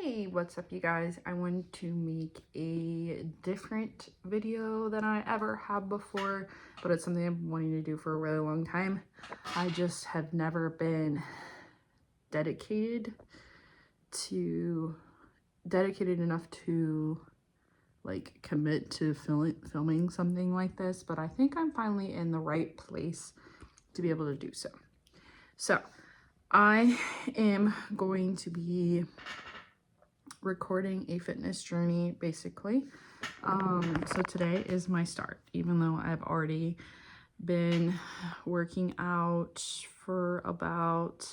Hey, what's up you guys? I wanted to make a different video than I ever have before, but it's something I've been wanting to do for a really long time. I just have never been dedicated enough to like commit to filming something like this, but I think I'm finally in the right place to be able to do so. So I am going to be recording a fitness journey basically. So today is my start, even though I've already been working out for about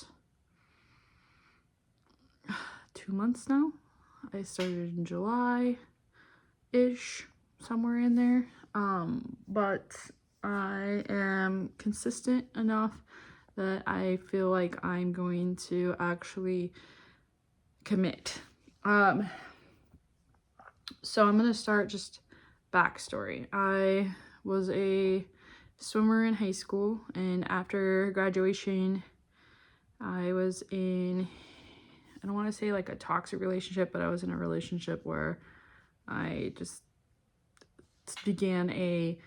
2 months now. I started in July-ish, somewhere in there. But I am consistent enough that I feel like I'm going to actually commit. So I'm gonna start just backstory. I was a swimmer in high school, and after graduation I was in, I don't want to say like a toxic relationship, but I was in a relationship where I just began a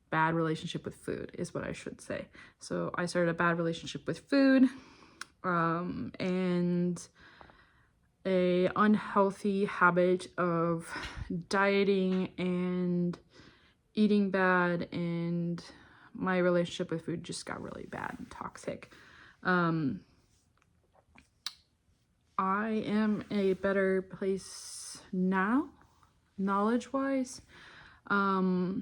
bad relationship with food, is what I should say. So I started a bad relationship with food, and a unhealthy habit of dieting and eating bad, and my relationship with food just got really bad and toxic. I am in a better place now, knowledge-wise. I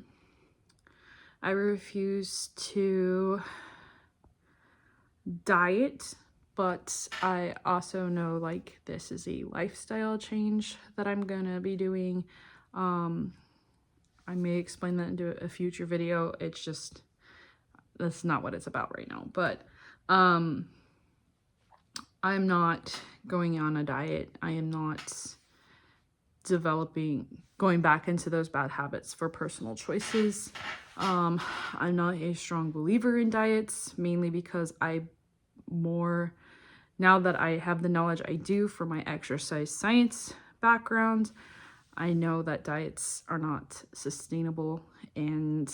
refuse to diet, but I also know like this is a lifestyle change that I'm gonna be doing. I may explain that into a future video. It's just, that's not what it's about right now. But I'm not going on a diet. I am not going back into those bad habits for personal choices. I'm not a strong believer in diets, mainly because now that I have the knowledge I do for my exercise science background, I know that diets are not sustainable, and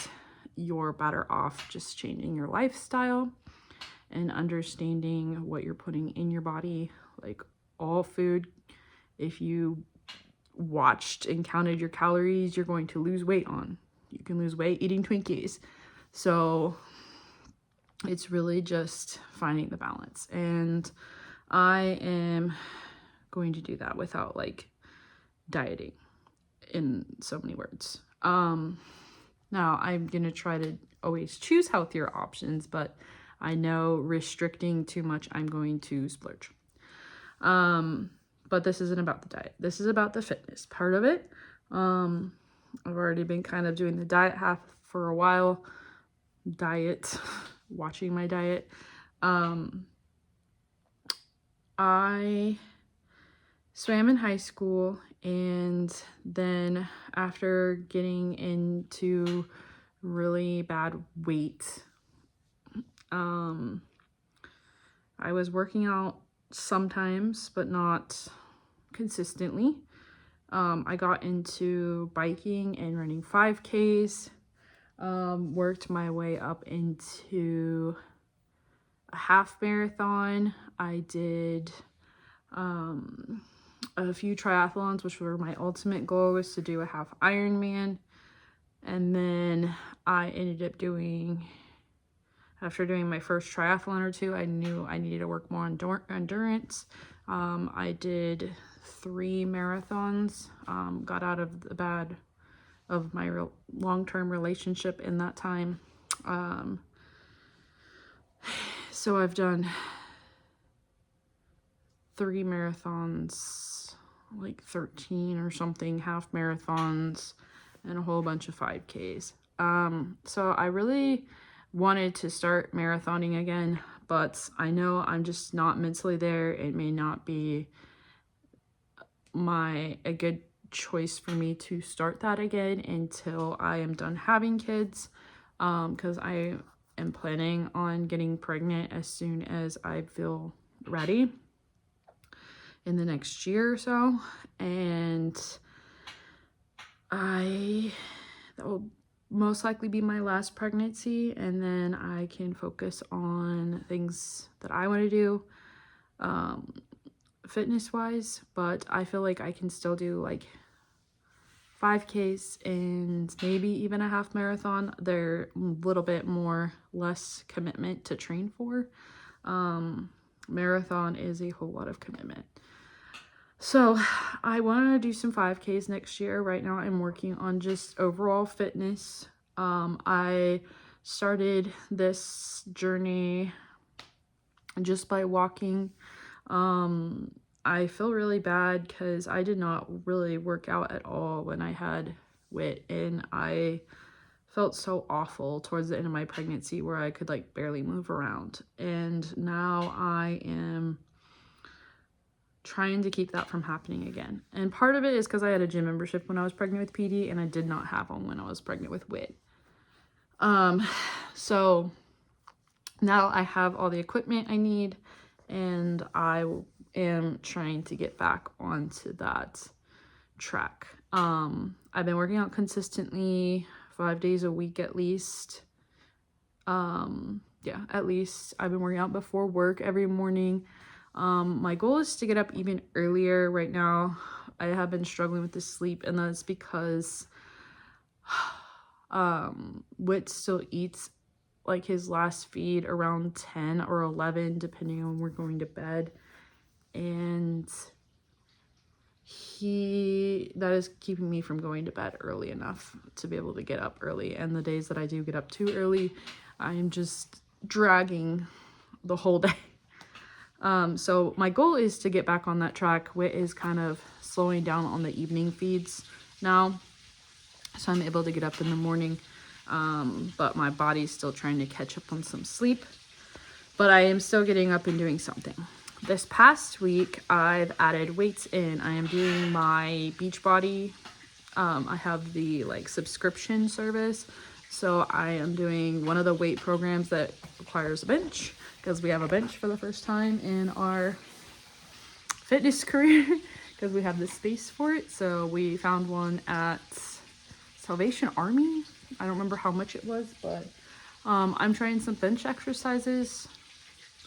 you're better off just changing your lifestyle and understanding what you're putting in your body. Like all food, if you watched and counted your calories, you're going to lose weight on. You can lose weight eating Twinkies. So it's really just finding the balance, and I am going to do that without like dieting, in so many words. Now I'm gonna try to always choose healthier options, but I know restricting too much, I'm going to splurge. But this isn't about the diet. This is about the fitness part of it. I've already been kind of doing the diet half for a while. Watching my diet. I swam in high school, and then after getting into really bad weight, I was working out sometimes, but not consistently. I got into biking and running 5Ks, worked my way up into a half marathon. I did a few triathlons, which were my ultimate goal, was to do a half Ironman. And then I ended up after doing my first triathlon or two, I knew I needed to work more on endurance. I did 3 marathons, got out of the bad of my long-term relationship in that time. So I've done 3 marathons, like 13 or something, half marathons, and a whole bunch of 5Ks. So I really wanted to start marathoning again, but I know I'm just not mentally there. It may not be a good choice for me to start that again until I am done having kids, because I am planning on getting pregnant as soon as I feel ready. in the next year or so. And that will most likely be my last pregnancy, and then I can focus on things that I want to do fitness wise. But I feel like I can still do like 5Ks and maybe even a half marathon. They're a little bit less commitment to train for. Marathon is a whole lot of commitment. So I want to do some 5Ks next year. Right now I'm working on just overall fitness. I started this journey just by walking. I feel really bad because I did not really work out at all when I had WIT, and I felt so awful towards the end of my pregnancy where I could like barely move around. And now I am trying to keep that from happening again. And part of it is because I had a gym membership when I was pregnant with PD, and I did not have one when I was pregnant with WIT. So now I have all the equipment I need, and I am trying to get back onto that track. I've been working out consistently 5 days a week at least. Yeah, at least. I've been working out before work every morning. My goal is to get up even earlier. Right now I have been struggling with the sleep, and that's because WIT still eats like his last feed around 10 or 11 depending on when we're going to bed, and that is keeping me from going to bed early enough to be able to get up early. And the days that I do get up too early, I'm just dragging the whole day. So my goal is to get back on that track. WIT is kind of slowing down on the evening feeds now, so I'm able to get up in the morning, but my body's still trying to catch up on some sleep, but I am still getting up and doing something. This past week, I've added weights in. I am doing my Beachbody. I have the like subscription service, so I am doing one of the weight programs that requires a bench, because we have a bench for the first time in our fitness career because we have the space for it. So we found one at Salvation Army. I don't remember how much it was, but I'm trying some bench exercises.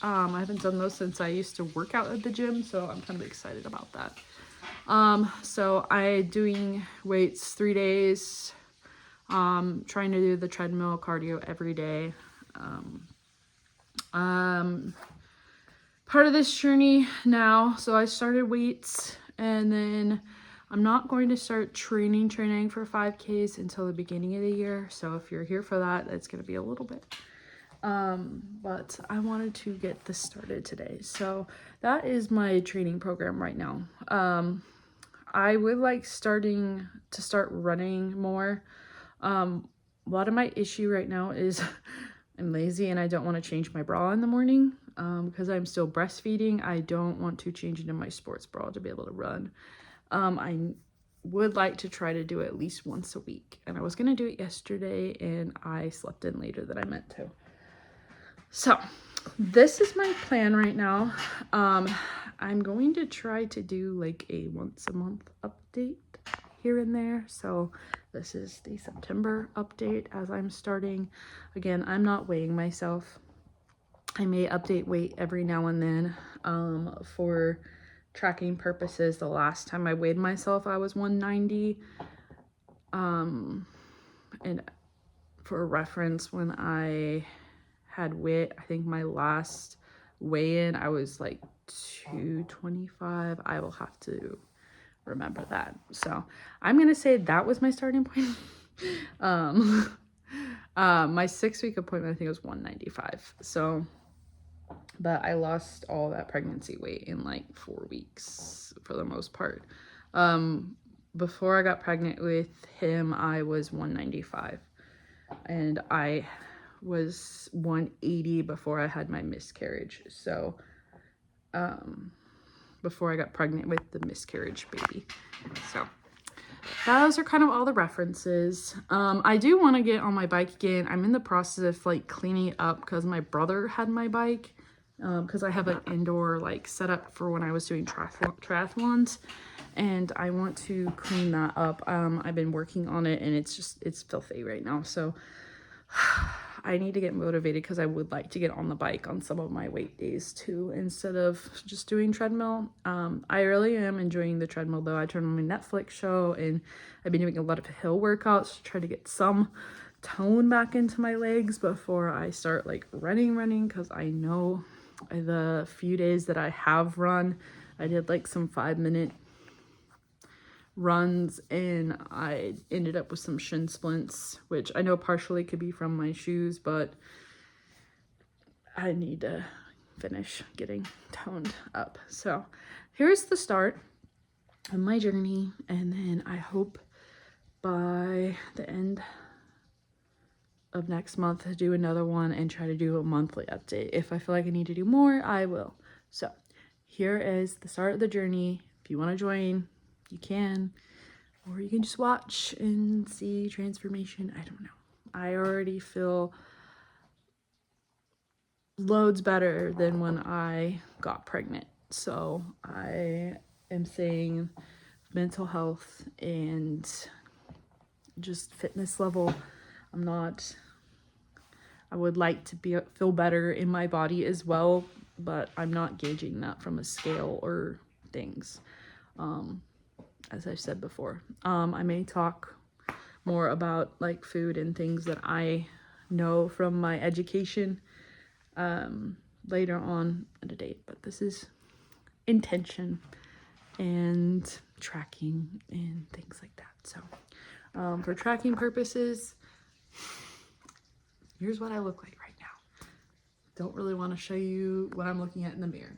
I haven't done those since I used to work out at the gym, so I'm kind of excited about that. So I'm doing weights 3 days, trying to do the treadmill cardio every day. Part of this journey now, so I started weights, and then I'm not going to start training for 5Ks until the beginning of the year. So if you're here for that, it's going to be a little bit. But I wanted to get this started today. So that is my training program right now. I would like start running more. A lot of my issue right now is I'm lazy and I don't want to change my bra in the morning. Because I'm still breastfeeding, I don't want to change into my sports bra to be able to run. I would like to try to do it at least once a week. And I was going to do it yesterday, and I slept in later than I meant to. So this is my plan right now. I'm going to try to do like a once a month update here and there. So this is the September update as I'm starting. Again, I'm not weighing myself. I may update weight every now and then for tracking purposes. The last time I weighed myself, I was 190. And for reference, when I had WIT, I think my last weigh-in, I was like 225. I will have to remember that. So I'm going to say that was my starting point. My 6-week appointment, I think it was 195. So, but I lost all that pregnancy weight in like 4 weeks for the most part. Before I got pregnant with him, I was 195, and I was 180 before I had my miscarriage. So, before I got pregnant with the miscarriage baby. So those are kind of all the references. I do want to get on my bike again. I'm in the process of like cleaning it up because my brother had my bike because I have an indoor like setup for when I was doing triathlons, and I want to clean that up. I've been working on it, and it's filthy right now, so I need to get motivated because I would like to get on the bike on some of my weight days too, instead of just doing treadmill. I really am enjoying the treadmill though. I turned on my Netflix show, and I've been doing a lot of hill workouts to try to get some tone back into my legs before I start like running, because I know the few days that I have run, I did like some 5-minute runs, and I ended up with some shin splints, which I know partially could be from my shoes, but I need to finish getting toned up. So here's the start of my journey, and then I hope by the end of next month to do another one and try to do a monthly update. If I feel like I need to do more, I will. So here is the start of the journey. If you want to join, you can, or you can just watch and see transformation. I don't know. I already feel loads better than when I got pregnant. So I am saying mental health and just fitness level. I would like to feel better in my body as well, but I'm not gauging that from a scale or things. As I said before, I may talk more about like food and things that I know from my education later on at a date, but this is intention and tracking and things like that. So for tracking purposes, here's what I look like right now. Don't really want to show you what I'm looking at in the mirror.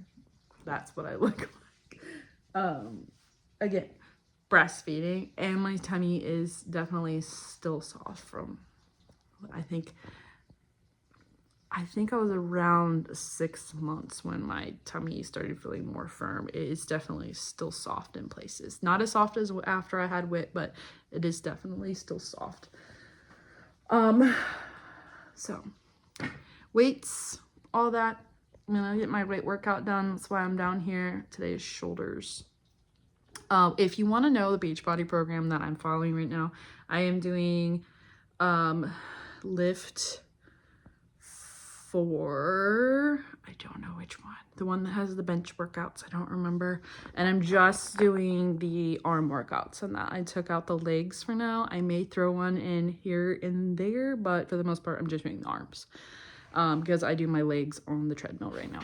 That's what I look like. Again, breastfeeding, and my tummy is definitely still soft from, I think I was around 6 months when my tummy started feeling more firm. It is definitely still soft in places. Not as soft as after I had WIT, but it is definitely still soft. So weights, all that. I'm gonna get my weight workout done. That's why I'm down here. Today is shoulders. If you want to know the Beachbody program that I'm following right now, I am doing lift for, I don't know which one, the one that has the bench workouts, I don't remember, and I'm just doing the arm workouts on that. I took out the legs for now. I may throw one in here and there, but for the most part I'm just doing the arms because I do my legs on the treadmill right now.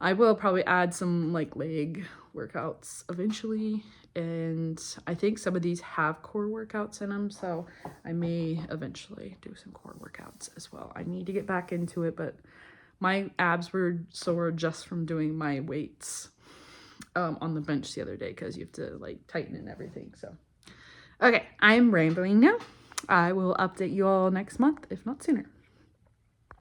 I will probably add some like leg workouts eventually, and I think some of these have core workouts in them, so I may eventually do some core workouts as well. I need to get back into it, but my abs were sore just from doing my weights on the bench the other day, because you have to like tighten and everything. So okay, I'm rambling now. I will update you all next month, if not sooner.